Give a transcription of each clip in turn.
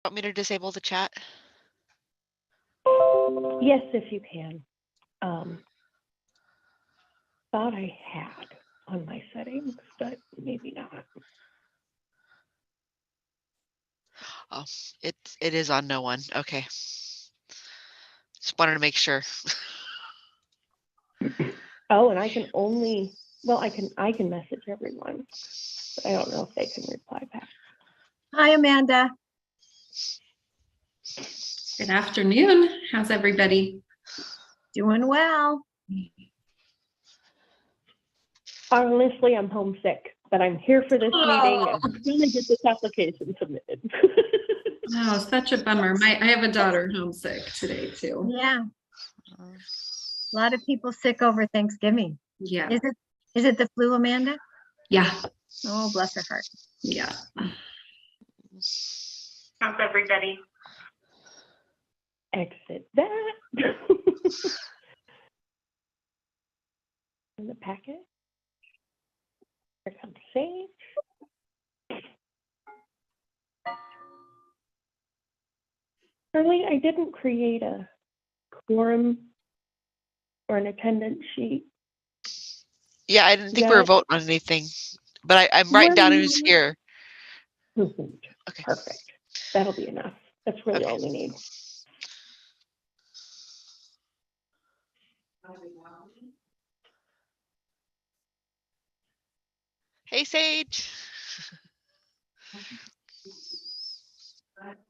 Want me to disable the chat? Yes, if you can. Thought I had on my settings, but maybe not. Oh, it is on no one. Okay. Just wanted to make sure. Oh, and I can only, well, I can message everyone, but I don't know if they can reply back. Hi, Amanda. Good afternoon. How's everybody? Doing well. Honestly, I'm homesick, but I'm here for this meeting and I'm gonna get this application submitted. Oh, such a bummer. I have a daughter homesick today too. Yeah. A lot of people sick over Thanksgiving. Yeah. Is it the flu, Amanda? Yeah. Oh, bless her heart. Yeah. How's everybody? Exit that. In the packet. Here comes Sage. Charlie, I didn't create a quorum or an attendance sheet. Yeah, I didn't think we were voting on anything, but I'm writing down who's here. Okay. Perfect. That'll be enough. That's really all we need. Hey, Sage.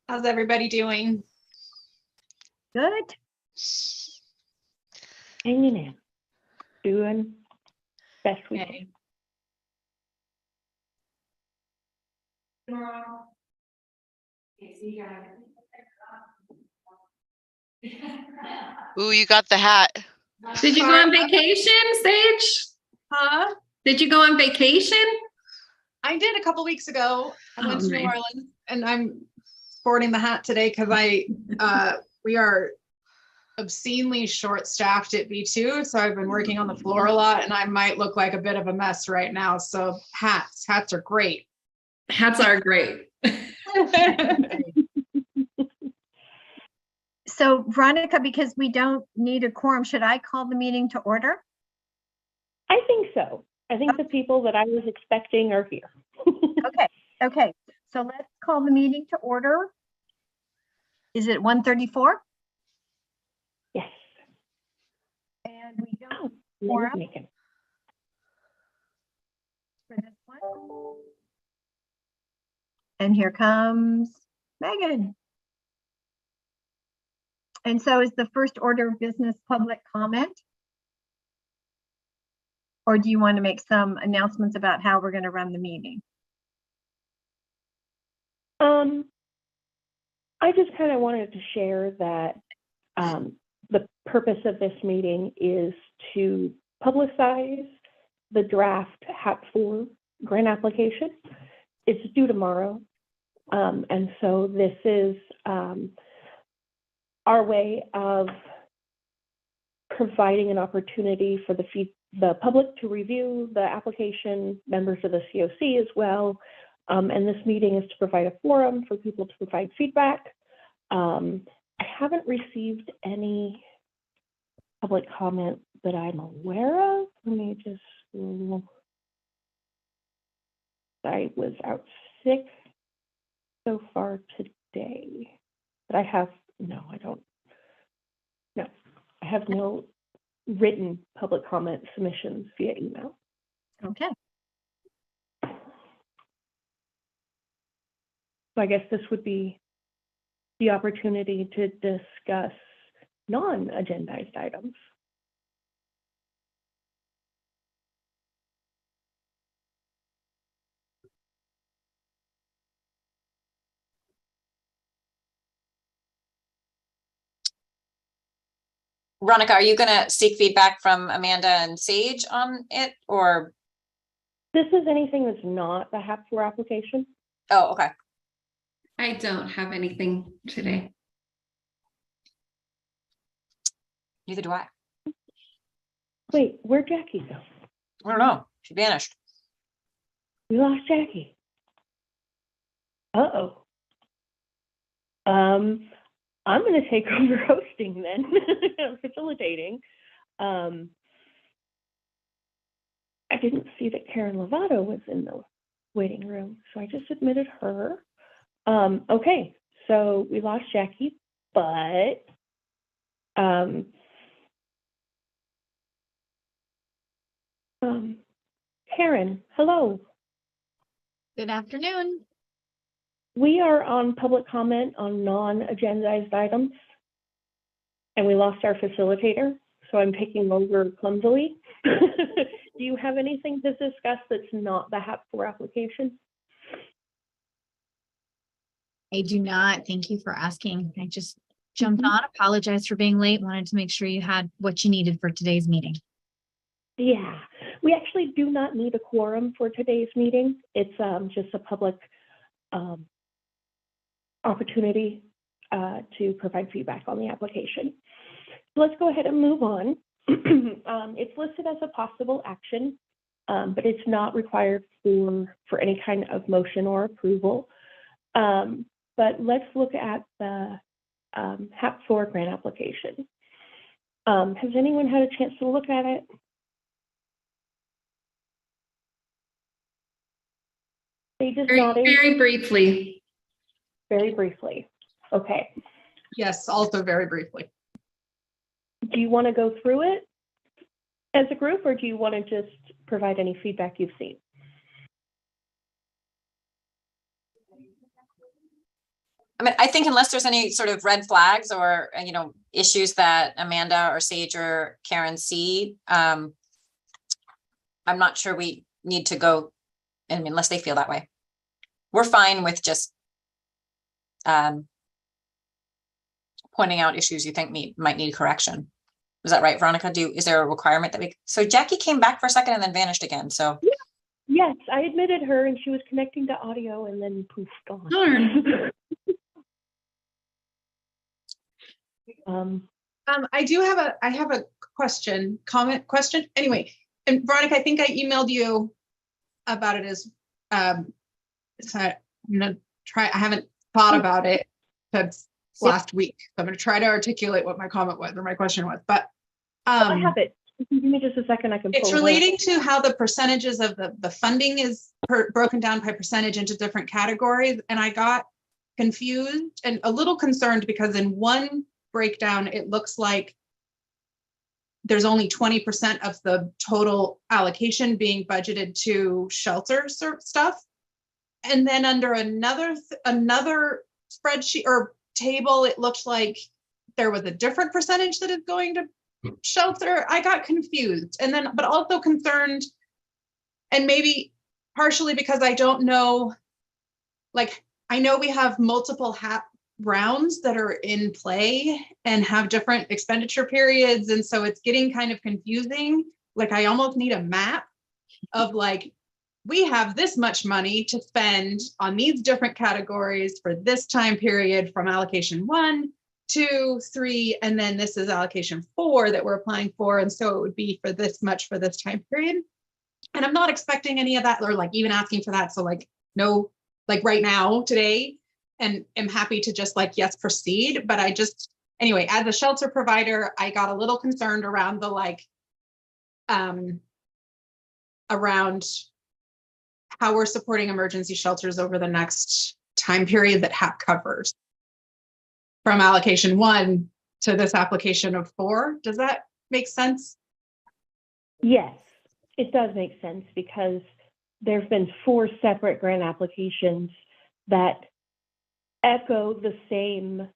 How's everybody doing? Good. Hanging in. Doing best we can. Ooh, you got the hat. Did you go on vacation, Sage? Huh? Did you go on vacation? I did a couple weeks ago. I went Oh, to New nice. Orleans, and I'm sporting the hat today because we are obscenely short-staffed at B2, so I've been working on the floor a lot, and I might look like a bit of a mess right now. So hats are great. Hats are great. So Veronica, because we don't need a quorum, should I call the meeting to order? I think so. I think the people that I was expecting are here. Okay. So let's call the meeting to order. Is it 1:34? Yes. And we don't Quorum. for this one. And here comes Megan. And so is the first order of business public comment? Or do you want to make some announcements about how we're going to run the meeting? I just kind of wanted to share that the purpose of this meeting is to publicize the draft HAP 4 grant application. It's due tomorrow. And so this is our way of providing an opportunity for the public to review the application, members of the COC as well. And this meeting is to provide a forum for people to provide feedback. I haven't received any public comment that I'm aware of. Let me just, I was out sick so far today, but I have, no, I don't, no, I have no written public comment submissions via email. Okay. So I guess this would be the opportunity to discuss non-agendized items. Veronica, are you going to seek feedback from Amanda and Sage on it, or? This is anything that's not the HAP 4 application. Oh, okay. I don't have anything today. Neither do I. Wait, where'd Jackie go? I don't know. She vanished. We lost Jackie. Uh-oh. I'm going to take over hosting then, facilitating. I didn't see that Karen Lovato was in the waiting room, so I just admitted her. Okay, so we lost Jackie, but Karen, hello. Good afternoon. We are on public comment on non-agendized items, and we lost our facilitator, so I'm taking over clumsily. Do you have anything to discuss that's not the HAP4 application? I do not. Thank you for asking. I just jumped on, apologize for being late, wanted to make sure you had what you needed for today's meeting. Yeah, we actually do not need a quorum for today's meeting. It's just a public opportunity to provide feedback on the application. So let's go ahead and move on. It's listed as a possible action, but it's not required for any kind of motion or approval. But let's look at the HAP4 grant application. Has anyone had a chance to look at it? They just nodded Very briefly. very briefly. Okay. Yes, also very briefly. Do you want to go through it as a group, or do you want to just provide any feedback you've seen? I mean, I think unless there's any sort of red flags or, you know, issues that Amanda or Sage or Karen see, I'm not sure we need to go, I mean, unless they feel that way. We're fine with just pointing out issues you think might need correction. Is that right, Veronica? Is there a requirement that so Jackie came back for a second and then vanished again, so. Yeah. Yes, I admitted her and she was connecting to audio and then poof, gone. Darn. I have a comment question. Anyway, and Veronica, I think I emailed you about it as, so I'm gonna try, I haven't thought about it since last week. So I'm gonna try to articulate what my comment was or my question was, but. I have it. Give me just a second, I can pull it's relating to how the percentages of the funding is broken down by percentage into different categories. And I got confused and a little concerned because in one breakdown, it looks like there's only 20% of the total allocation being budgeted to shelter stuff. And then under another spreadsheet or table, it looked like there was a different percentage that is going to shelter. I got confused and then, but also concerned, and maybe partially because I don't know, like, I know we have multiple HAP rounds that are in play and have different expenditure periods. And so it's getting kind of confusing. Like I almost need a map of like, we have this much money to spend on these different categories for this time period from allocation 1, 2, 3, and then this is allocation 4 that we're applying for. And so it would be for this much for this time period. And I'm not expecting any of that or like even asking for that. So like, no, like right now today, and am happy to just like, yes, proceed. But I just, anyway, as a shelter provider, I got a little concerned around the like, around how we're supporting emergency shelters over the next time period that HAP covers. From allocation 1 to this application of 4. Does that make sense? Yes, it does make sense because there's been 4 separate grant applications that echo the same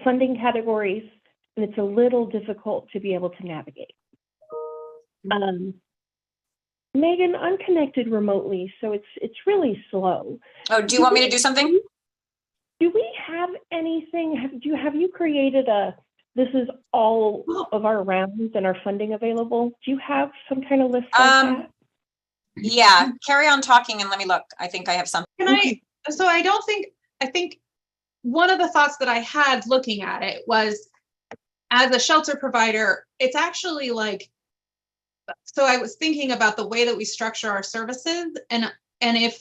funding categories, and it's a little difficult to be able to navigate. Megan, I'm connected remotely, so it's really slow. Oh, do you want me to do something? Do we have anything? Have you created this is all of our rounds and our funding available? Do you have some kind of list like that? Yeah, carry on talking and let me look. I think I have something. I think one of the thoughts that I had looking at it was, as a shelter provider, it's actually like, so I was thinking about the way that we structure our services and if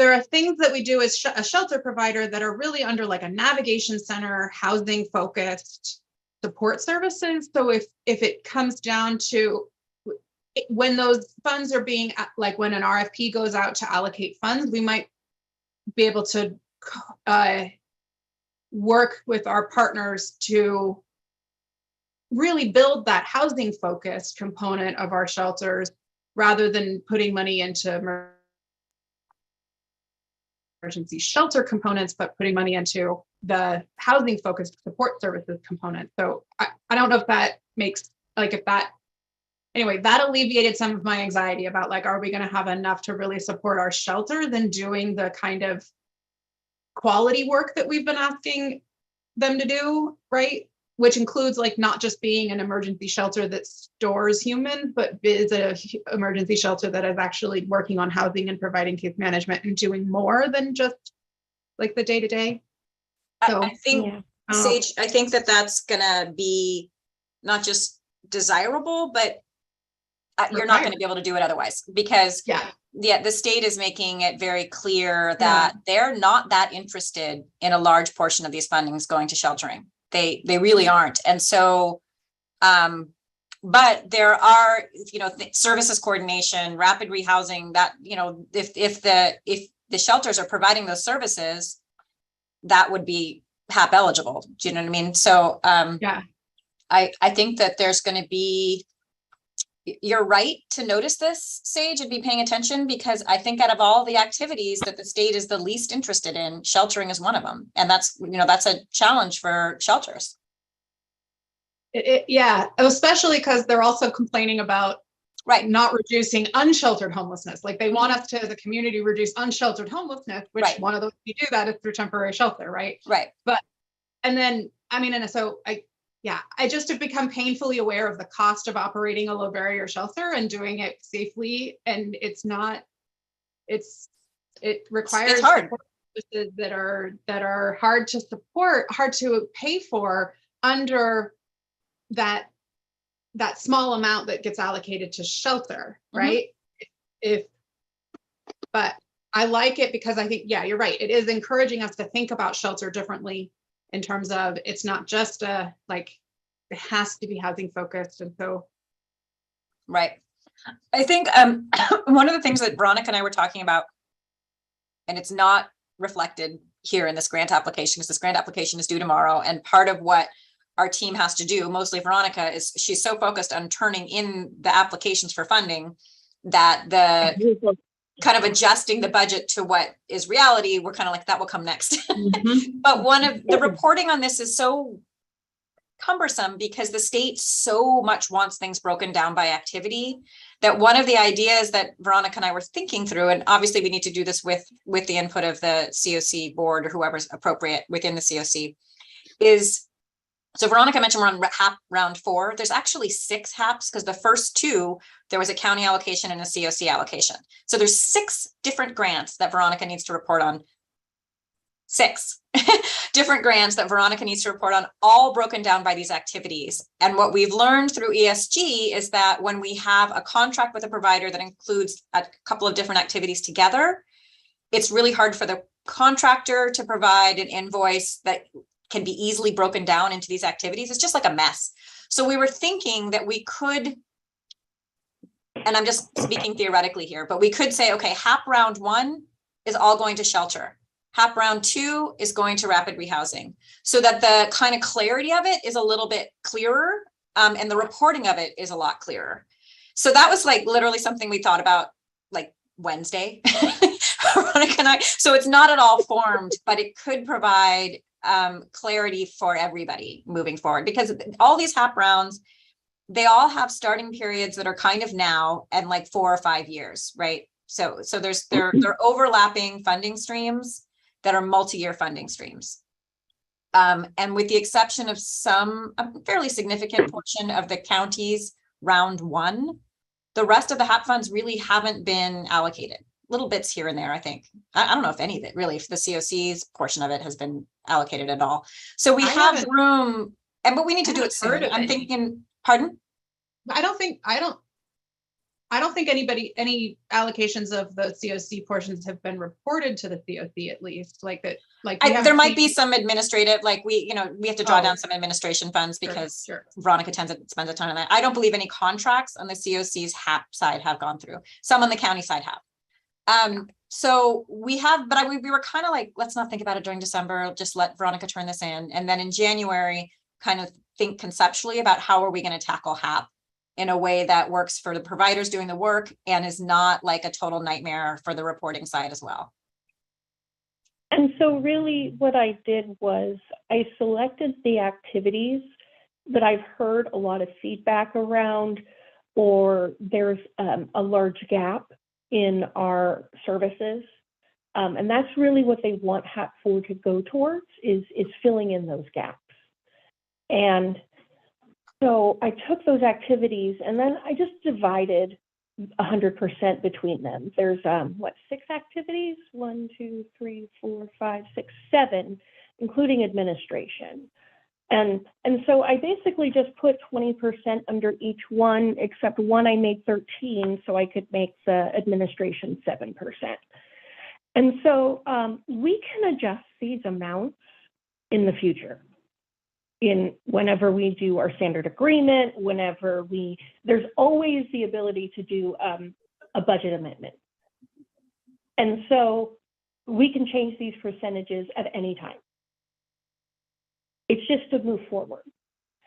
there are things that we do as a shelter provider that are really under like a navigation center, housing focused support services. So if it comes down to when those funds are being, like when an RFP goes out to allocate funds, we might be able to work with our partners to really build that housing focused component of our shelters rather than putting money into emergency shelter components, but putting money into the housing focused support services component. So I don't know if that makes, like, if that, anyway, that alleviated some of my anxiety about like, are we going to have enough to really support our shelter than doing the kind of quality work that we've been asking them to do, right? Which includes like not just being an emergency shelter that stores humans, but is an emergency shelter that is actually working on housing and providing case management and doing more than just like the day to day. So I think, Sage, I think that that's gonna be not just desirable, but you're not going to be able to do it otherwise, because the state is making it very clear that they're not that interested in a large portion of these fundings going to sheltering. They really aren't. And so, but there are, services coordination, rapid rehousing, that, if the shelters are providing those services, that would be HAP eligible. Do you know what I mean? So, I think that there's going to be, you're right to notice this, Sage, and be paying attention, because I think out of all the activities that the state is the least interested in, sheltering is one of them. And that's, that's a challenge for shelters. Especially because they're also complaining about not reducing unsheltered homelessness. Like they want us to, as a community, reduce unsheltered homelessness, which one of those you do that is through temporary shelter, right? But, and then, I just have become painfully aware of the cost of operating a low barrier shelter and doing it safely. And it requires support services that are hard to support, hard to pay for under that small amount that gets allocated to shelter, right? But I like it because I think, you're right. It is encouraging us to think about shelter differently, in terms of it's not just it has to be housing focused. And so. Right. I think one of the things that Veronica and I were talking about, and it's not reflected here in this grant application, because this grant application is due tomorrow. And part of what our team has to do, mostly Veronica, is she's so focused on turning in the applications for funding that the kind of adjusting the budget to what is reality, we're kind of like, that will come next. But one of the reporting on this is so cumbersome because the state so much wants things broken down by activity that one of the ideas that Veronica and I were thinking through, and obviously we need to do this with the input of the COC board or whoever's appropriate within the COC, is, so Veronica mentioned we're on HAP round 4. There's actually 6 HAPs because the first 2, there was a county allocation and a COC allocation. So there's 6 different grants that Veronica needs to report on. 6 different grants that Veronica needs to report on, all broken down by these activities. And what we've learned through ESG is that when we have a contract with a provider that includes a couple of different activities together, it's really hard for the contractor to provide an invoice that can be easily broken down into these activities. It's just like a mess. So we were thinking that we could, and I'm just speaking theoretically here, but we could say, okay, HAP round 1 is all going to shelter. HAP round 2 is going to rapid rehousing, so that the kind of clarity of it is a little bit clearer, and the reporting of it is a lot clearer. So that was like literally something we thought about like Wednesday. Veronica and I. So it's not at all formed, but it could provide clarity for everybody moving forward, because all these HAP rounds, they all have starting periods that are kind of now and like 4 or 5 years, right? So they're overlapping funding streams that are multi-year funding streams. And with the exception of a fairly significant portion of the counties round 1, the rest of the HAP funds really haven't been allocated. Little bits here and there, I think. I don't know if any of it really, if the COC's portion of it has been allocated at all. So we have room, but we need to do it soon. I'm thinking, pardon? I don't I don't think any allocations of the COC portions have been reported to the COC at least, like that, like. we There haven't might be seen- some administrative, like we have to draw Oh. down some administration funds Sure, because sure. Veronica spends a ton on that. I don't believe any contracts on the COC's HAP side have gone through. Some on the county side have. So we have, but we were kind of like, let's not think about it during December, just let Veronica turn this in. And then in January, kind of think conceptually about how are we going to tackle HAP in a way that works for the providers doing the work and is not like a total nightmare for the reporting side as well. And so really what I did was I selected the activities that I've heard a lot of feedback around, or there's a large gap in our services. And that's really what they want HAP4 to go towards, is filling in those gaps. And so I took those activities and then I just divided 100% between them. There's 6 activities? 1, 2, 3, 4, 5, 6, 7, including administration. And so I basically just put 20% under each one, except one I made 13, so I could make the administration 7%. And so we can adjust these amounts in the future. Whenever we do our standard agreement, there's always the ability to do a budget amendment. And so we can change these percentages at any time. It's just to move forward.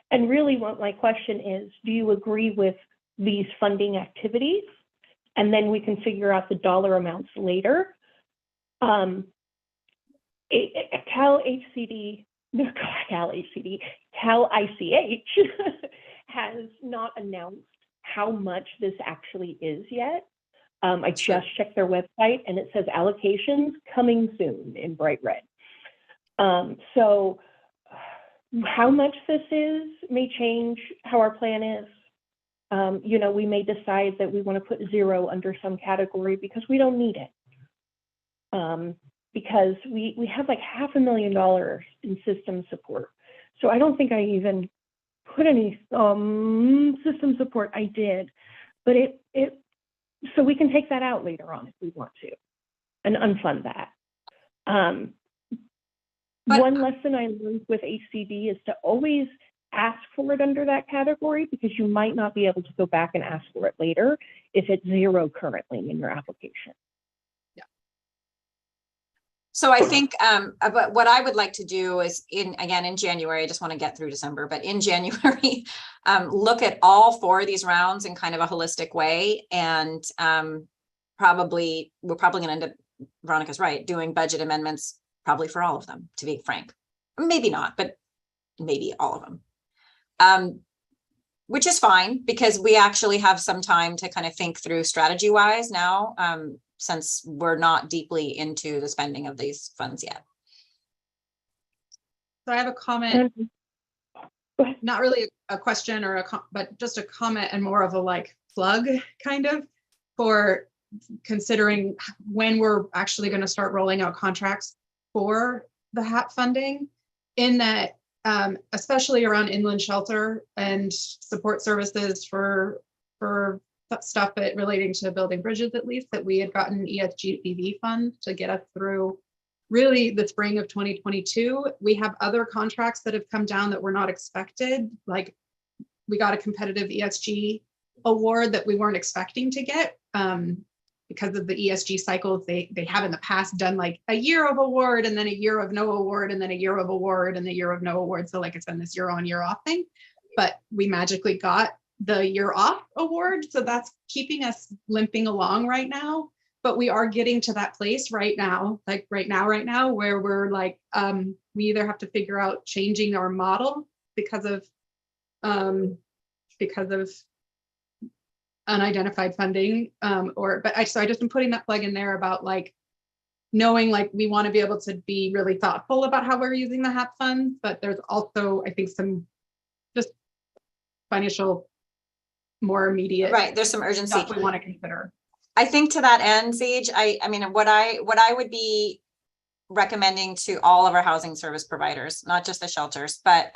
And really what my question is, do you agree with these funding activities? And then we can figure out the dollar amounts later. Cal ICH has not announced how much this actually is yet. I just checked their website and it says allocations coming soon in bright red. So how much this is may change how our plan is. We may decide that we want to put 0 under some category because we don't need it. Because we have like $500,000 in system support. So I don't think I even put any system support. I did, but so we can take that out later on if we want to and unfund that. One lesson I learned with HCD is to always ask for it under that category, because you might not be able to go back and ask for it later if it's 0 currently in your application. So I think, but what I would like to do is in January, I just want to get through December, but in January, look at all 4 of these rounds in kind of a holistic way. And we're probably going to end up, Veronica's right, doing budget amendments probably for all of them, to be frank. Maybe not, but maybe all of them. Which is fine, because we actually have some time to kind of think through strategy wise now. Since we're not deeply into the spending of these funds yet. So I have a comment, not really a question or but just a comment and more of a like plug kind of for considering when we're actually going to start rolling out contracts for the HAP funding, in that especially around inland shelter and support services for stuff relating to building bridges, at least, that we had gotten ESGBV funds to get us through really the spring of 2022. We have other contracts that have come down that were not expected. Like we got a competitive ESG award that we weren't expecting to get because of the ESG cycles. They have in the past done like a year of award and then a year of no award and then a year of award and a year of no award. So like it's been this year on year off thing, but we magically got the year off award. So that's keeping us limping along right now, but we are getting to that place right now, where we're like, we either have to figure out changing our model because of unidentified funding, but I just am putting that plug in there about like knowing like we want to be able to be really thoughtful about how we're using the HAP funds, but there's also, I think, some just financial more immediate, right, there's some urgency stuff we want to consider. I think to that end, Sage, I mean what I would be recommending to all of our housing service providers, not just the shelters, but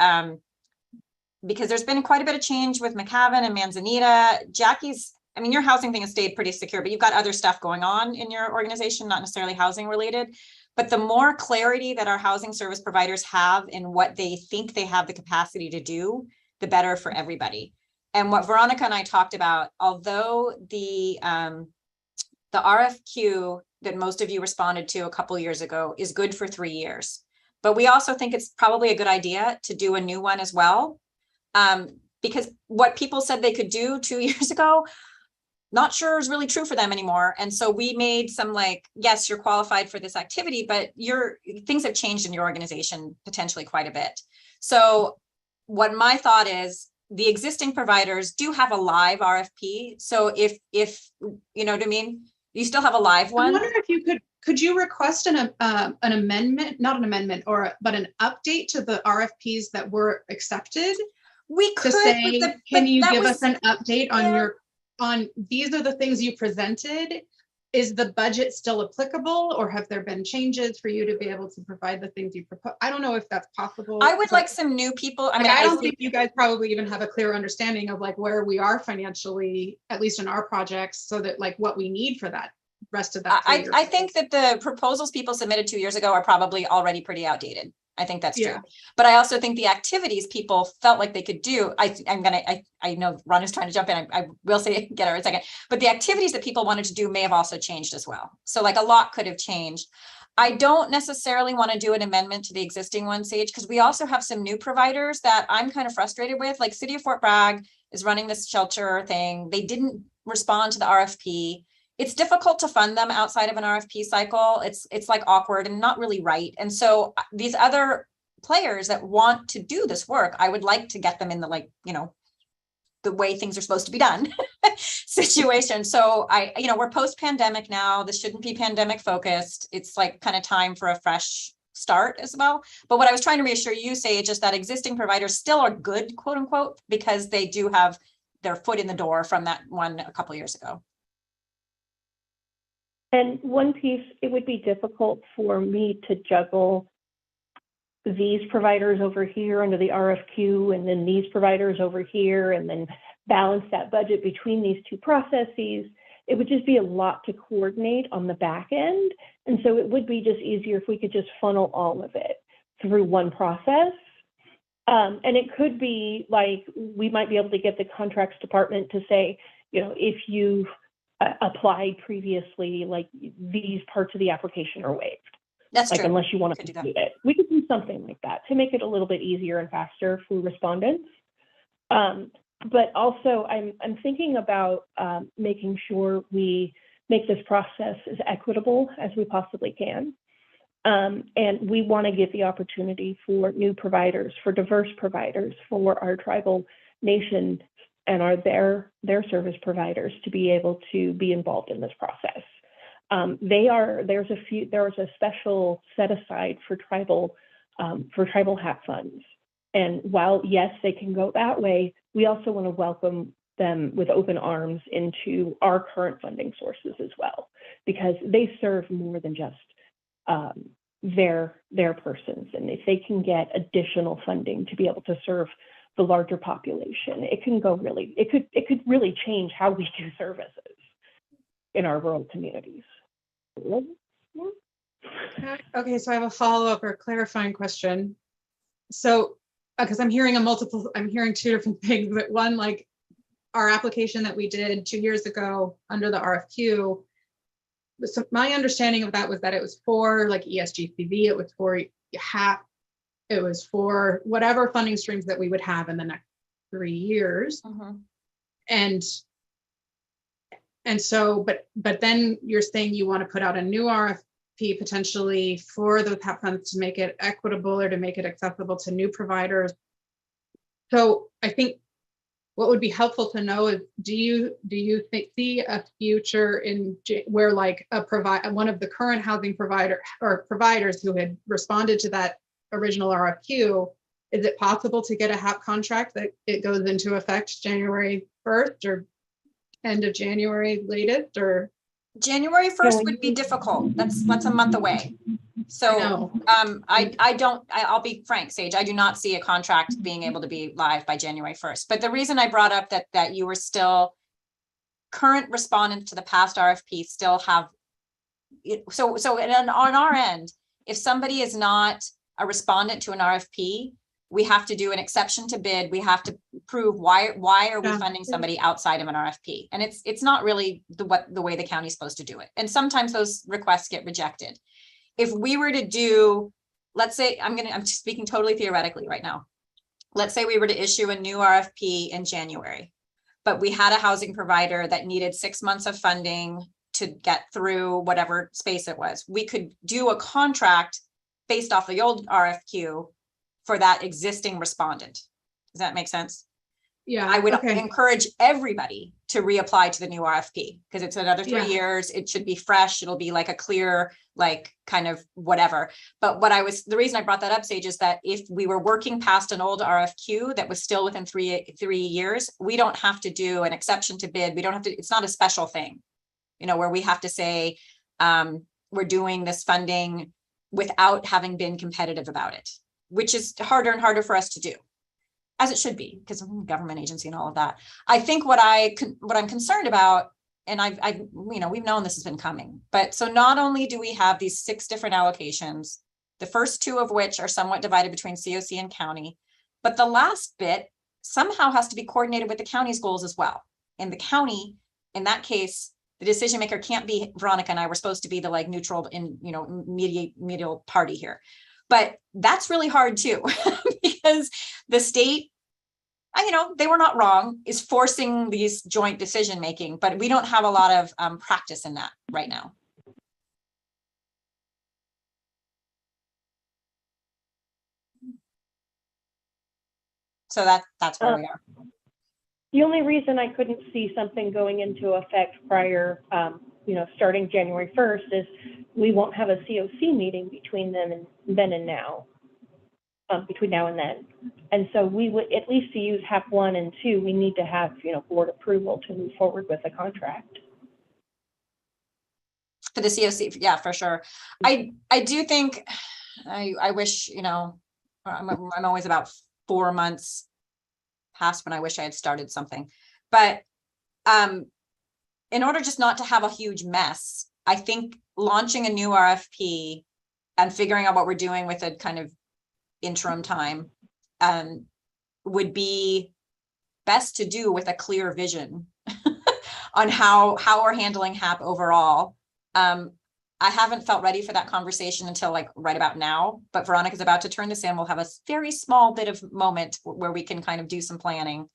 because there's been quite a bit of change with McCavan and Manzanita. Jackie's I mean, your housing thing has stayed pretty secure, but you've got other stuff going on in your organization, not necessarily housing related. But the more clarity that our housing service providers have in what they think they have the capacity to do, the better for everybody. And what Veronica and I talked about, although the RFQ that most of you responded to a couple years ago is good for 3 years, but we also think it's probably a good idea to do a new one as well. Because what people said they could do 2 years ago, not sure is really true for them anymore. And so we made some like, yes, you're qualified for this activity, but things have changed in your organization potentially quite a bit. So what my thought is, the existing providers do have a live RFP. So if you know what I mean, you still have a live one. I wonder if you could you request an amendment, not an amendment, but an update to the RFPs that were accepted? We could to say, can you give us an update on on these are the things you presented? Is the budget still applicable, or have there been changes for you to be able to provide the things you propose? I don't know if that's possible. I would like some new people. I mean, I don't think you guys probably even have a clear understanding of like where we are financially, at least in our projects, so that like what we need for that rest of that. I think that the proposals people submitted 2 years ago are probably already pretty outdated. I think that's true. But I also think the activities people felt like they could do, I know Ron is trying to jump in. I will say, get her in a second, but the activities that people wanted to do may have also changed as well. So like a lot could have changed. I don't necessarily want to do an amendment to the existing one, Sage, because we also have some new providers that I'm kind of frustrated with. Like City of Fort Bragg is running this shelter thing. They didn't respond to the RFP. It's difficult to fund them outside of an RFP cycle. It's like awkward and not really right. And so these other players that want to do this work, I would like to get them in the, like, you know, the way things are supposed to be done situation. So we're post-pandemic now. This shouldn't be pandemic focused. It's like kind of time for a fresh start as well. But what I was trying to reassure you, Sage, is that existing providers still are good, quote unquote, because they do have their foot in the door from that one a couple of years ago. And one piece, it would be difficult for me to juggle these providers over here under the RFQ and then these providers over here and then balance that budget between these two processes. It would just be a lot to coordinate on the back end. And so it would be just easier if we could just funnel all of it through one process. And it could be like, we might be able to get the contracts department to say, you know, if you've applied previously, like these parts of the application are waived. That's like, true. unless you want to do it. We could do something like that to make it a little bit easier and faster for respondents. But also I'm thinking about making sure we make this process as equitable as we possibly can. And we want to give the opportunity for new providers, for diverse providers, for our tribal nation and their service providers to be able to be involved in this process. There's a special set aside for tribal hat funds. And while yes, they can go that way, we also want to welcome them with open arms into our current funding sources as well, because they serve more than just their persons. And if they can get additional funding to be able to serve the larger population, it could really change how we do services in our rural communities. Okay, so I have a follow-up or clarifying question. So, because I'm hearing two different things, but one, like our application that we did 2 years ago under the RFQ, so my understanding of that was that it was for like ESGCV, it was for it was for whatever funding streams that we would have in the next 3 years. And so, but then you're saying you want to put out a new RFP potentially for the TAP funds to make it equitable or to make it accessible to new providers. So I think what would be helpful to know is, do you see a future where like one of the current housing providers who had responded to that original RFQ, is it possible to get a HAP contract that it goes into effect January 1st or end of January latest, or January 1st would be difficult. That's a month away. So I'll be frank, Sage, I do not see a contract being able to be live by January 1st. But the reason I brought up that you were still current respondents to the past RFP still have, so on our end, if somebody is not a respondent to an RFP, we have to do an exception to bid. We have to prove why are we funding somebody outside of an RFP? And it's not really the way the county's supposed to do it. And sometimes those requests get rejected. If we were to do, let's say, I'm speaking totally theoretically right now. Let's say we were to issue a new RFP in January, but we had a housing provider that needed 6 months of funding to get through whatever space it was. We could do a contract based off the old RFQ for that existing respondent. Does that make sense? Yeah. I would okay. encourage everybody to reapply to the new RFP because it's another 3 years. It should be fresh. It'll be like a clear, like kind of whatever. But the reason I brought that up, Sage, is that if we were working past an old RFQ that was still within three years, we don't have to do an exception to bid. We don't have to, it's not a special thing, where we have to say, we're doing this funding without having been competitive about it, which is harder and harder for us to do, as it should be, because of government agency and all of that. I think what I'm concerned about, and we've known this has been coming, but so not only do we have these 6 different allocations, the first 2 of which are somewhat divided between COC and county, but the last bit somehow has to be coordinated with the county's goals as well. And the county, in that case, the decision maker can't be Veronica and I. We're supposed to be the like neutral in, medial party here. But that's really hard too, because the state, they were not wrong, is forcing these joint decision making, but we don't have a lot of practice in that right now. So that's where we are. The only reason I couldn't see something going into effect prior, starting January 1st is we won't have a COC meeting between then and now, between now and then. And so we would, at least to use HAP 1 and 2, we need to have, board approval to move forward with the contract. For the COC, yeah, for sure. I do think, I wish, I'm always about 4 months past when I wish I had started something. But in order just not to have a huge mess, I think launching a new RFP and figuring out what we're doing with a kind of interim time would be best to do with a clear vision on how we're handling HAP overall. I haven't felt ready for that conversation until like right about now, but Veronica's about to turn this in. We'll have a very small bit of moment where we can kind of do some planning.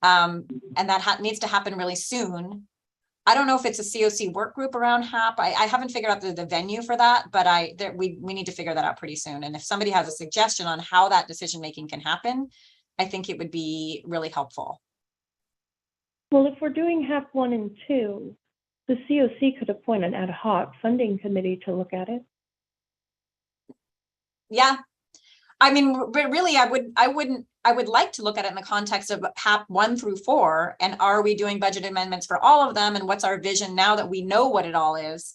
And that needs to happen really soon. I don't know if it's a COC work group around HAP. I haven't figured out the venue for that, but we need to figure that out pretty soon. And if somebody has a suggestion on how that decision-making can happen, I think it would be really helpful. Well, if we're doing HAP 1 and 2, the COC could appoint an ad hoc funding committee to look at it. Yeah. I mean, but really, I would like to look at it in the context of HAP 1 through 4. And are we doing budget amendments for all of them? And what's our vision now that we know what it all is?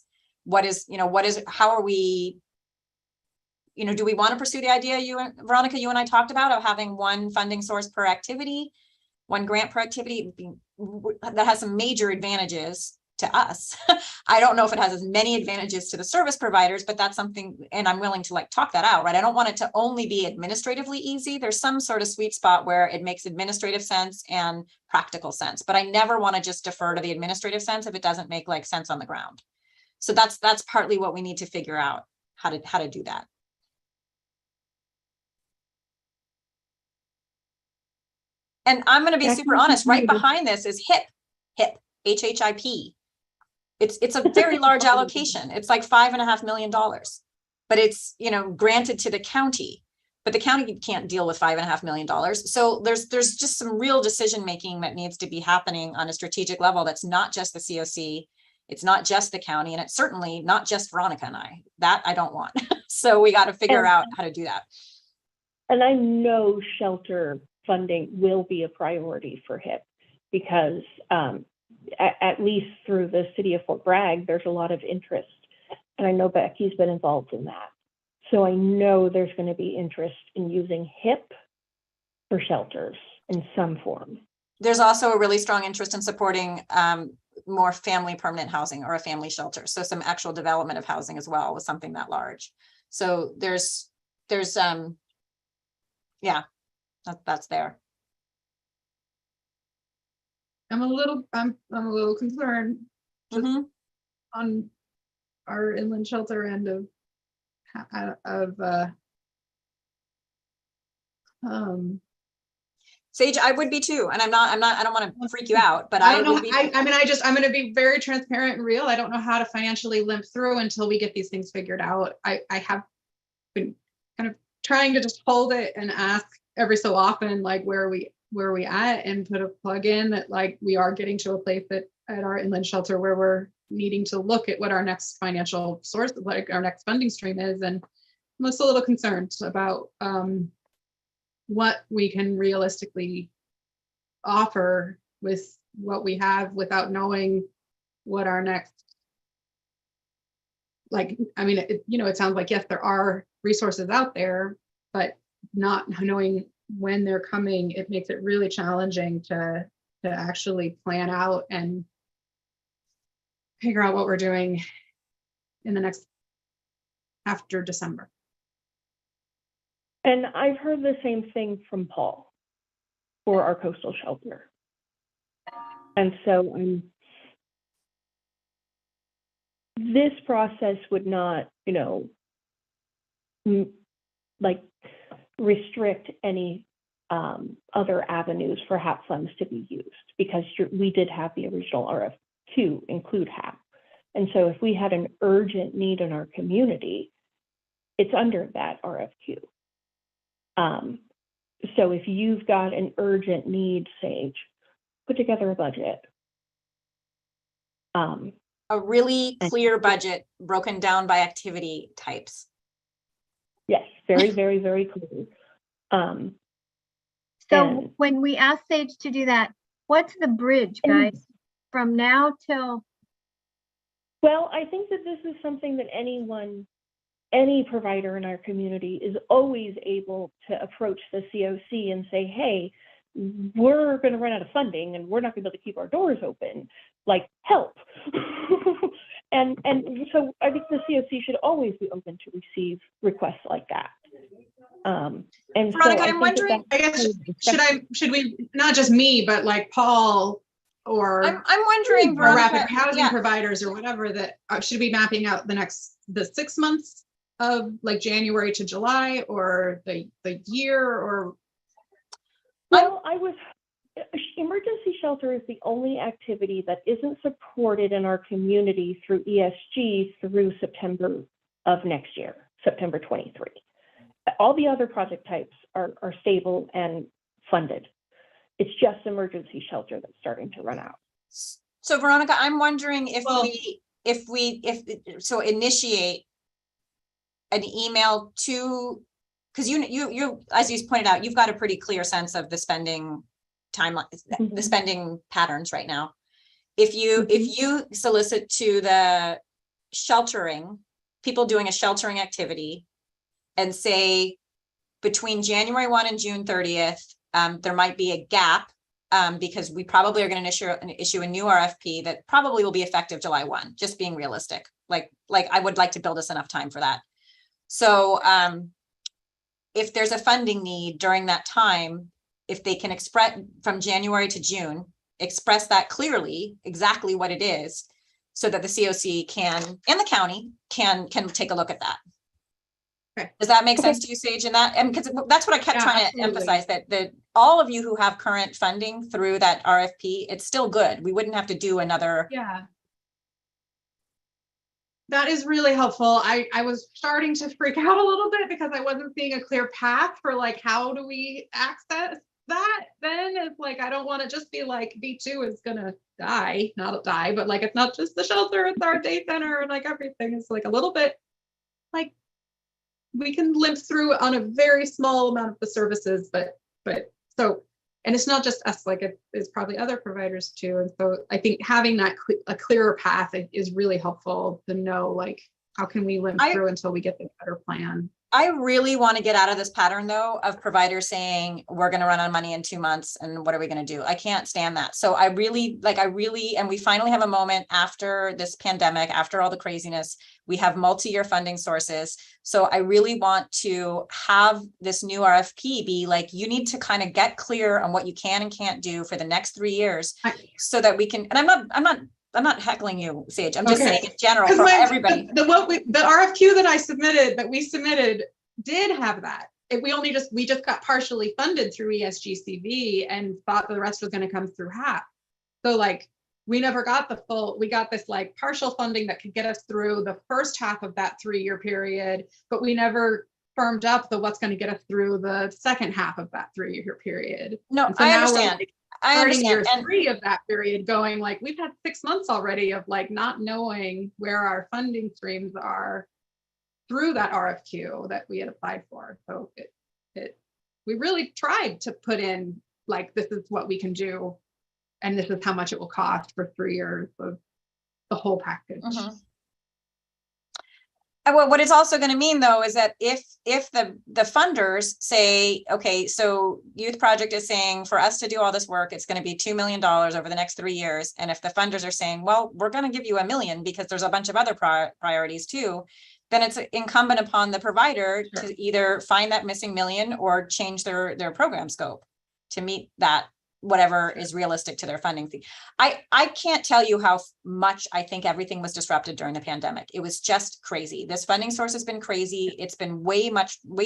How are we, do we want to pursue the idea Veronica, you and I talked about of having one funding source per activity, one grant per activity that has some major advantages to us. I don't know if it has as many advantages to the service providers, but that's something, and I'm willing to like talk that out, right? I don't want it to only be administratively easy. There's some sort of sweet spot where it makes administrative sense and practical sense, but I never want to just defer to the administrative sense if it doesn't make like sense on the ground. So that's partly what we need to figure out, how to do that. And I'm going to be super honest, right behind this is HIP, HHIP. It's a very large allocation. It's like $5.5 million, but it's, granted to the county, but the county can't deal with $5.5 million. So there's just some real decision-making that needs to be happening on a strategic level. That's not just the COC. It's not just the county, and it's certainly not just Veronica and I. That I don't want. So we got to figure out how to do that. And I know shelter funding will be a priority for HIP because at least through the city of Fort Bragg, there's a lot of interest. And I know Becky's been involved in that. So I know there's going to be interest in using HIP for shelters in some form. There's also a really strong interest in supporting more family permanent housing or a family shelter. So some actual development of housing as well with something that large. So there's yeah, that's there. I'm a little concerned just Mhm. on our inland shelter end of Sage, I would be too. And I don't want to freak you out, but I don't know. would be. I'm going to be very transparent and real. I don't know how to financially limp through until we get these things figured out. I have been kind of trying to just hold it and ask every so often, like where are we at, and put a plug in that like we are getting to a place that at our inland shelter where we're needing to look at what our next financial source, like our next funding stream is. And I'm just a little concerned about what we can realistically offer with what we have without knowing what our next, like, I mean, it sounds like, yes, there are resources out there, but not knowing when they're coming, it makes it really challenging to actually plan out and figure out what we're doing in the next after December. And I've heard the same thing from Paul for our coastal shelter. And so this process would not, like restrict any other avenues for HAP funds to be used, because we did have the original RFQ include HAP. And so if we had an urgent need in our community, it's under that RFQ. So if you've got an urgent need, Sage, put together a budget. A really clear budget broken down by activity types. Yes, very, very, very clear. So when we ask Sage to do that, what's the bridge, guys, from now till? Well, I think that this is something that any provider in our community is always able to approach the COC and say, hey, we're going to run out of funding and we're not going to be able to keep our doors open, like help. and so I think the COC should always be open to receive requests like that. And Veronica, so I'm wondering, I guess, should we, not just me, but like Paul or I'm wondering, or Veronica, rapid housing yeah. providers or whatever, that should be mapping out the 6 months of like January to July, or the year, or. Well, emergency shelter is the only activity that isn't supported in our community through ESG through September of next year, September 23. All the other project types are stable and funded. It's just emergency shelter that's starting to run out. So Veronica, I'm wondering if we initiate an email to, because you as you pointed out, you've got a pretty clear sense of the spending timeline, the spending patterns right now. If you solicit to the sheltering, people doing a sheltering activity, and say between January 1 and June 30th, there might be a gap because we probably are going to issue a new RFP that probably will be effective July 1, just being realistic. Like I would like to build us enough time for that. So if there's a funding need during that time, if they can express from January to June, express that clearly, exactly what it is, so that the COC can, and the county can take a look at that. Okay. Does that make sense to you, Sage? And that, and because that's what I kept trying to emphasize, that all of you who have current funding through that RFP, it's still good. We wouldn't have to do another. Yeah. That is really helpful. I was starting to freak out a little bit because I wasn't seeing a clear path for like, how do we access that? Then it's like, I don't want to just be like, B2 is gonna die, not die, but like, it's not just the shelter, it's our day center, and like everything is like a little bit like, we can limp through on a very small amount of the services, but so, and it's not just us, like it's probably other providers too. And so I think having that a clearer path is really helpful to know, like, how can we limp through until we get the better plan. I really want to get out of this pattern though of providers saying we're going to run out of money in 2 months and what are we going to do? I can't stand that. So I really, and we finally have a moment after this pandemic, after all the craziness, we have multi-year funding sources. So I really want to have this new RFP be like, you need to kind of get clear on what you can and can't do for the next 3 years so that we can, and I'm not heckling you, Sage. I'm just Okay. saying in general for everybody. The RFQ that we submitted did have that. We just got partially funded through ESGCV and thought the rest was going to come through HAP. So like we never got the full, we got this like partial funding that could get us through the first half of that 3-year period, but we never firmed up what's going to get us through the second half of that 3-year period. No, so I now understand. We're I starting understand. year 3 of that period going like, we've had 6 months already of like not knowing where our funding streams are through that RFQ that we had applied for. So we really tried to put in like, this is what we can do. And this is how much it will cost for 3 years of the whole package. Mm-hmm. Well, what it's also going to mean though, is that if the funders say, okay, so Youth Project is saying for us to do all this work, it's going to be $2 million over the next 3 years. And if the funders are saying, well, we're going to give you $1 million because there's a bunch of other priorities too, then it's incumbent upon the provider to either find that missing $1 million or change their program scope to meet that, whatever is realistic to their funding fee. I can't tell you how much I think everything was disrupted during the pandemic. It was just crazy. This funding source has been crazy. It's been way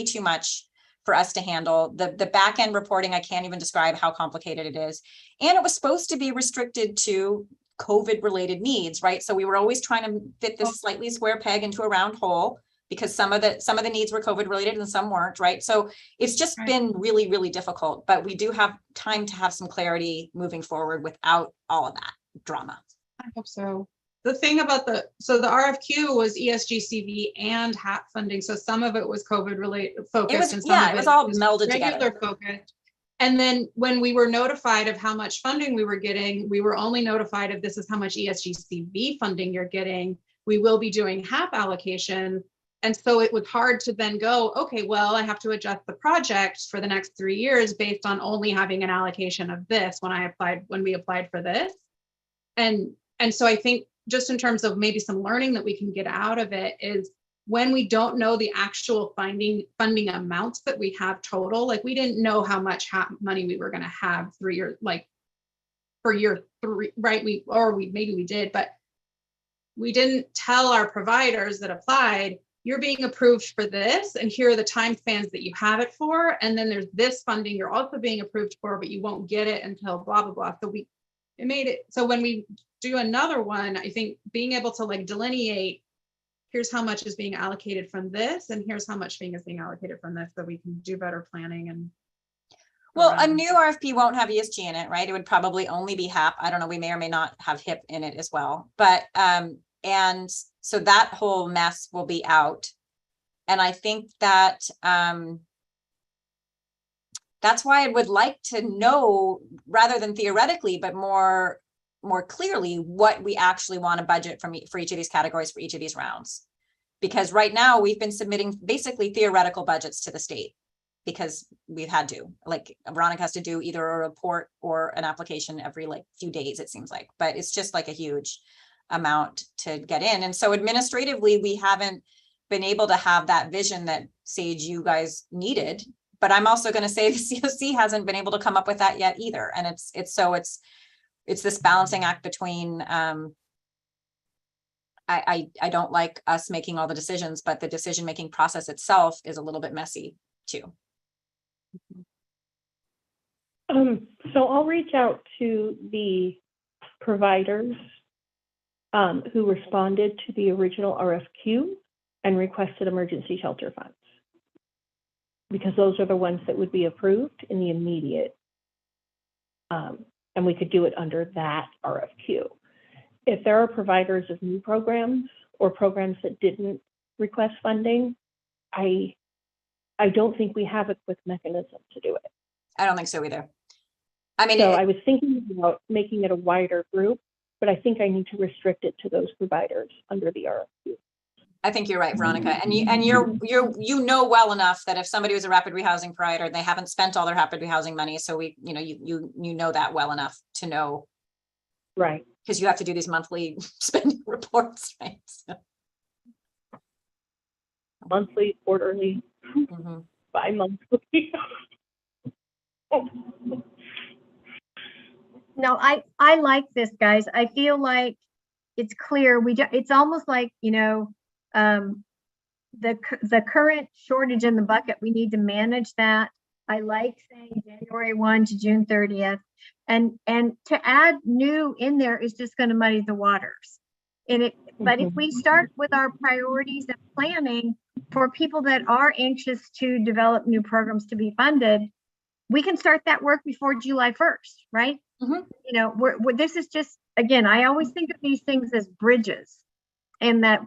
too much for us to handle. The back end reporting, I can't even describe how complicated it is. And it was supposed to be restricted to COVID related needs, right? So we were always trying to fit this slightly square peg into a round hole, because some of the needs were COVID related and some weren't, right? So it's just been really, really difficult, but we do have time to have some clarity moving forward without all of that drama. I hope so. The thing about the RFQ was ESGCV and HAP funding. So some of it was COVID related focused. It was all melded together. Focused. And then when we were notified of how much funding we were getting, we were only notified of this is how much ESGCV funding you're getting. We will be doing HAP allocation. And so it was hard to then go, okay, well, I have to adjust the project for the next 3 years based on only having an allocation of this when we applied for this. And so I think just in terms of maybe some learning that we can get out of it is when we don't know the actual funding amounts that we have total, like we didn't know how much money we were going to have 3 years, like for year 3, right? Maybe we did, but we didn't tell our providers that applied, you're being approved for this, and here are the time spans that you have it for. And then there's this funding you're also being approved for, but you won't get it until blah, blah, blah. So it made it, so when we do another one, I think being able to like delineate, here's how much is being allocated from this, and here's how much is being allocated from this, so we can do better planning. And well, a new RFP won't have ESG in it, right? It would probably only be HAP. I don't know, we may or may not have HIP in it as well, but and so that whole mess will be out. And I think that that's why I would like to know, rather than theoretically, but more clearly, what we actually want to budget for each of these categories, for each of these rounds. Because right now we've been submitting basically theoretical budgets to the state because we've had to, like Veronica has to do either a report or an application every like few days, it seems like, but it's just like a huge amount to get in. And so administratively, we haven't been able to have that vision that Sage, you guys needed, but I'm also going to say the COC hasn't been able to come up with that yet either. And it's this balancing act between, I don't like us making all the decisions, but the decision-making process itself is a little bit messy too. So I'll reach out to the providers who responded to the original RFQ and requested emergency shelter funds, because those are the ones that would be approved in the immediate, and we could do it under that RFQ. If there are providers of new programs or programs that didn't request funding, I don't think we have a quick mechanism to do it. I don't think so either. I mean, so I was thinking about making it a wider group, but I think I need to restrict it to those providers under the RFQ. I think you're right, Veronica. And you know well enough that if somebody was a rapid rehousing provider, they haven't spent all their rapid rehousing money. So you know that well enough to know. Right. Because you have to do these monthly spending reports, right? So. Monthly, quarterly, bi-monthly. No, I like this, guys. I feel like it's clear. It's almost like, the current shortage in the bucket, we need to manage that. I like saying January 1 to June 30th. And to add new in there is just going to muddy the waters. But if we start with our priorities and planning for people that are anxious to develop new programs to be funded, we can start that work before July 1st, right? This is just, again, I always think of these things as bridges, and that,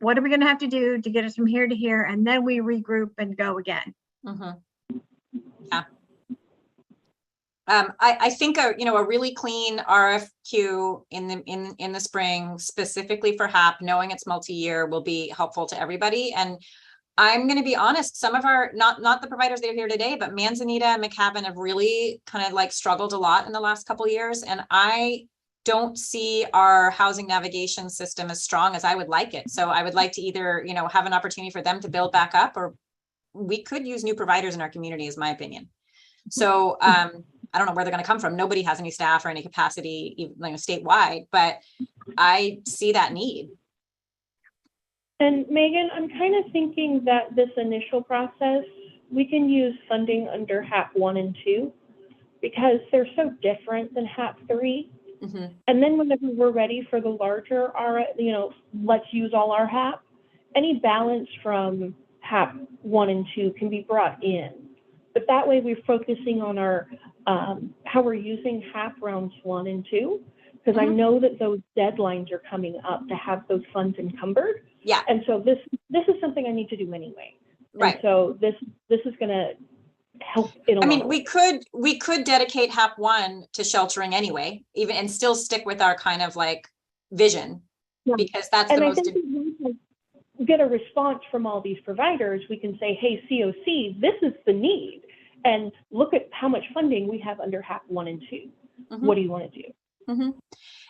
what are we going to have to do to get us from here to here? And then we regroup and go again. Yeah. I think a really clean RFQ in the spring, specifically for HAP, knowing it's multi-year, will be helpful to everybody. And I'm going to be honest, some of our, not the providers that are here today, but Manzanita and McCabe have really kind of like struggled a lot in the last couple of years. And I don't see our housing navigation system as strong as I would like it. So I would like to either, have an opportunity for them to build back up, or we could use new providers in our community, is my opinion. So I don't know where they're going to come from. Nobody has any staff or any capacity, statewide, but I see that need. And Megan, I'm kind of thinking that this initial process, we can use funding under HAP 1 and 2 because they're so different than HAP 3. And then whenever we're ready for the larger, let's use all our HAP, any balance from HAP 1 and 2 can be brought in. But that way we're focusing on our, how we're using HAP rounds 1 and 2, because I know that those deadlines are coming up to have those funds encumbered. Yeah. And so this is something I need to do anyway. Right. And so this is going to help in a I mean, lot. we could dedicate HAP 1 to sheltering anyway, even, and still stick with our kind of like vision, because that's the most. And I think we get a response from all these providers. We can say, hey, COC, this is the need. And look at how much funding we have under HAP 1 and 2. What do you want to do?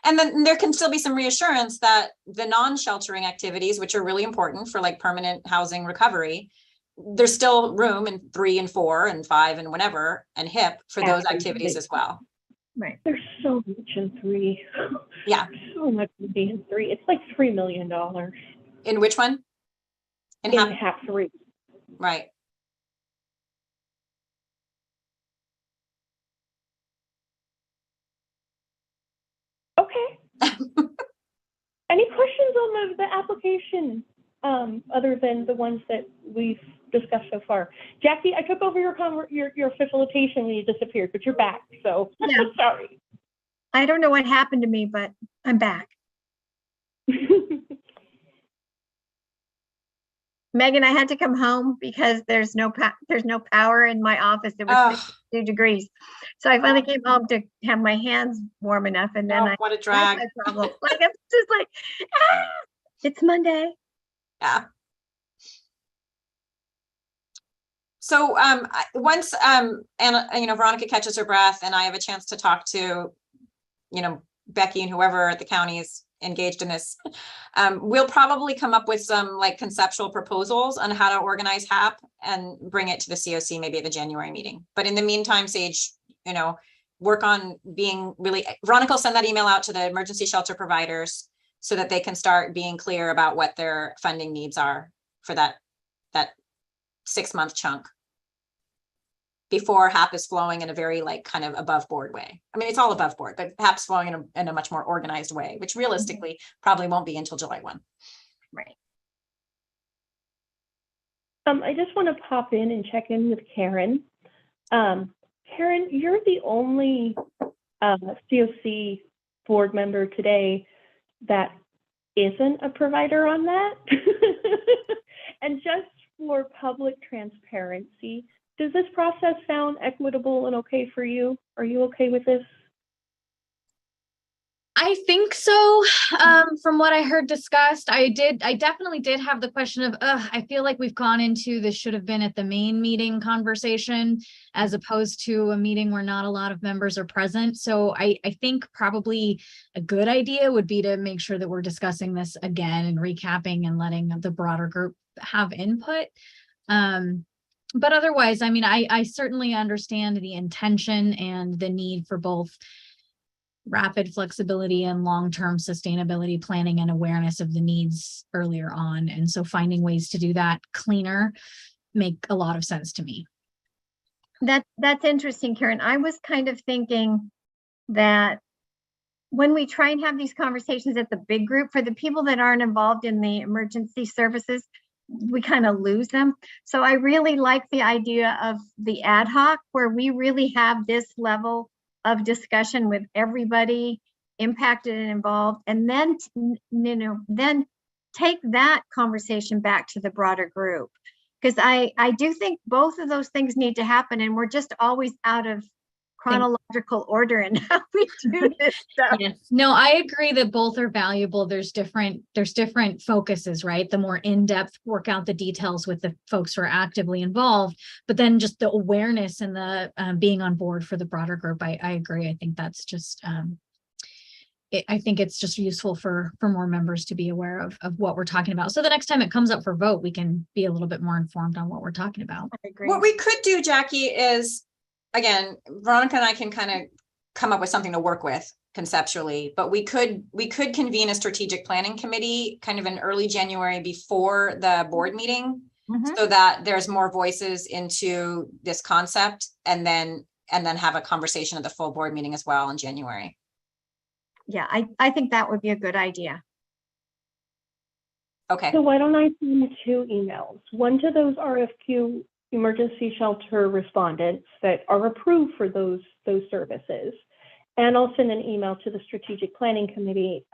And then there can still be some reassurance that the non-sheltering activities, which are really important for like permanent housing recovery, there's still room in 3 and 4 and 5 and whatever, and HIP for those activities as well. Right. There's so much in 3. Yeah. So much in 3. It's like $3 million. In which one? In HAP 3. Right. Okay. Any questions on the application other than the ones that we've discussed so far? Jackie, I took over your facilitation when you disappeared, but you're back, so Yeah. sorry. I don't know what happened to me, but I'm back. Megan, I had to come home because there's no power in my office. It was 62 degrees. So I finally came home to have my hands warm enough, and then what a drag. problem. Like I'm just like, it's Monday. Yeah. So once Veronica catches her breath and I have a chance to talk to Becky and whoever at the county is engaged in this, we'll probably come up with some like conceptual proposals on how to organize HAP and bring it to the COC maybe at the January meeting. But in the meantime, Sage, work on being really, Veronica will send that email out to the emergency shelter providers so that they can start being clear about what their funding needs are for that 6-month chunk before HAP is flowing in a very like kind of above board way. I mean, it's all above board, but HAP's flowing in a much more organized way, which realistically probably won't be until July 1. Right. I just want to pop in and check in with Karen. Karen, you're the only COC board member today that isn't a provider on that. And just for public transparency, does this process sound equitable and okay for you? Are you okay with this? I think so. From what I heard discussed, I definitely did have the question of, I feel like we've gone into this should have been at the main meeting conversation as opposed to a meeting where not a lot of members are present. So I think probably a good idea would be to make sure that we're discussing this again and recapping and letting the broader group have input. But otherwise, I mean, I certainly understand the intention and the need for both rapid flexibility and long-term sustainability planning and awareness of the needs earlier on. And so finding ways to do that cleaner make a lot of sense to me. That's interesting, Karen. I was kind of thinking that when we try and have these conversations at the big group, for the people that aren't involved in the emergency services, we kind of lose them. So I really like the idea of the ad hoc, where we really have this level of discussion with everybody impacted and involved, and then, then take that conversation back to the broader group. Because I do think both of those things need to happen, and we're just always out of chronological order in how we do this stuff. Yes. No, I agree that both are valuable. There's different focuses, right? The more in-depth work out the details with the folks who are actively involved, but then just the awareness and the being on board for the broader group. I agree. I think that's just, I think it's just useful for more members to be aware of what we're talking about. So the next time it comes up for vote, we can be a little bit more informed on what we're talking about. I agree. What we could do, Jackie, is, again, Veronica and I can kind of come up with something to work with conceptually, but we could convene a strategic planning committee kind of in early January before the board meeting, so that there's more voices into this concept, and then have a conversation at the full board meeting as well in January. Yeah, I think that would be a good idea. Okay. So why don't I send 2 emails? One to those RFQ emergency shelter respondents that are approved for those services. And I'll send an email to the strategic planning committee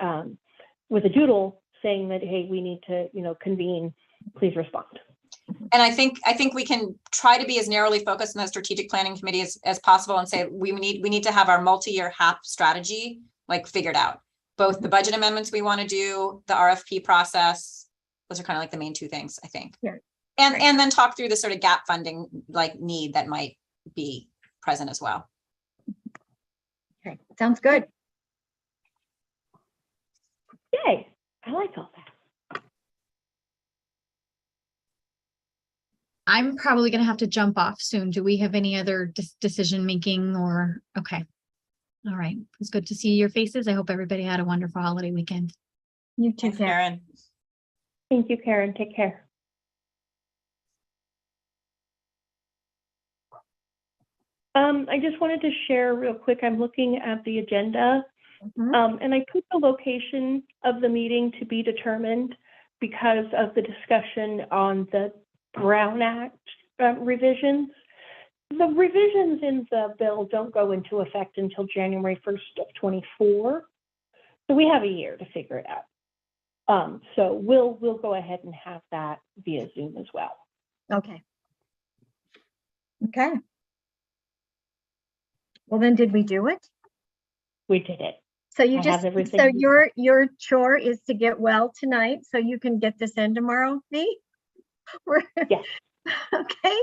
with a doodle saying that, hey, we need to, convene, please respond. And I think we can try to be as narrowly focused in the strategic planning committee as possible, and say we need to have our multi-year HAP strategy figured out. Both the budget amendments we want to do, the RFP process, those are kind of like the main 2 things, I think. Yeah. And then talk through the sort of gap funding need that might be present as well. Okay, sounds good. Yay, I like all that. I'm probably going to have to jump off soon. Do we have any other decision making or? Okay. All right. It's good to see your faces. I hope everybody had a wonderful holiday weekend. You too, Thanks, Karen. Karen. Thank you, Karen. Take care. I just wanted to share real quick. I'm looking at the agenda, and I put the location of the meeting to be determined because of the discussion on the Brown Act revisions. The revisions in the bill don't go into effect until January 1st of 24. So we have a year to figure it out. So we'll go ahead and have that via Zoom as well. Okay. Okay. Well, then did we do it? We did it. So you I just, have everything so you your chore is to get well tonight so you can get this in tomorrow, me? Yes. Okay.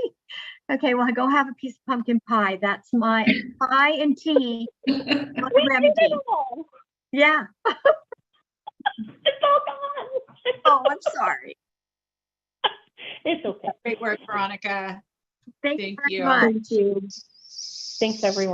Okay, well, go have a piece of pumpkin pie. That's my pie and tea. We did it all. Yeah. It's all gone. Oh, I'm sorry. It's okay. Great work, Veronica. Thank Thank you you. very much. Thank you. Thanks, everyone.